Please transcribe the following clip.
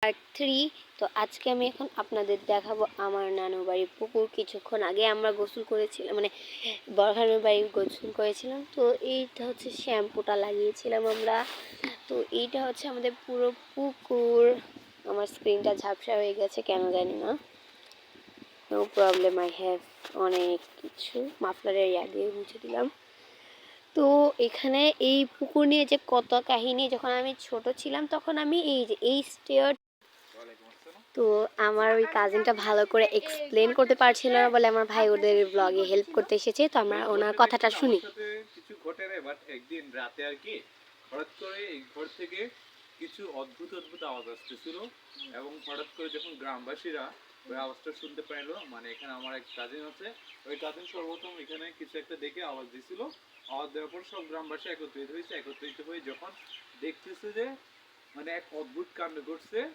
Part 3। তো আজকে আমি এখন আপনাদের দেখাবো আমার নানু বাড়ির পুকুর। কিছুক্ষণ আগে আমরা গোসল করেছিলাম, মানে বড়খানুর বাড়ি গোসল করেছিলাম। তো এইটা হচ্ছে শ্যাম্পুটা লাগিয়েছিলাম আমরা। তো এইটা হচ্ছে আমাদের পুরো পুকুর। আমার স্ক্রিনটা ঝাপসা হয়ে গেছে কেন জানি না। নো প্রবলেম, আই হ্যাভ অনেক কিছু মাফলারের ইয়া দিয়ে মুছে দিলাম। তো এখানে এই পুকুর নিয়ে যে কত কাহিনী, যখন আমি ছোট ছিলাম তখন আমি এই স্টেয়ার, তো আমার ওই কাজিনটা ভালো করে এক্সপ্লেন করতে পারছিল না বলে আমার ভাই ওদের ব্লগে হেল্প করতে এসেছে। তো আমরা ওনার কথাটা শুনি। কিছু ঘটে রে, বাট একদিন রাতে আর কি হঠাৎ করে এই ঘর থেকে কিছু অদ্ভুত অদ্ভুত আওয়াজ আসতেছিল, এবং হঠাৎ করে যখন গ্রামবাসীরা ওই আওয়াজটা শুনতে পাইলো, মানে এখানে আমার এক কাজিন আছে, ওই কাজিন সর্বপ্রথম এখানে কিছু একটা দেখে আওয়াজ দিছিল। আওয়াজ দেওয়ার পর সব গ্রামবাসী একত্রিত হয়ে যখন দেখতেছে যে মানে এক অদ্ভুত কাণ্ড ঘটছে,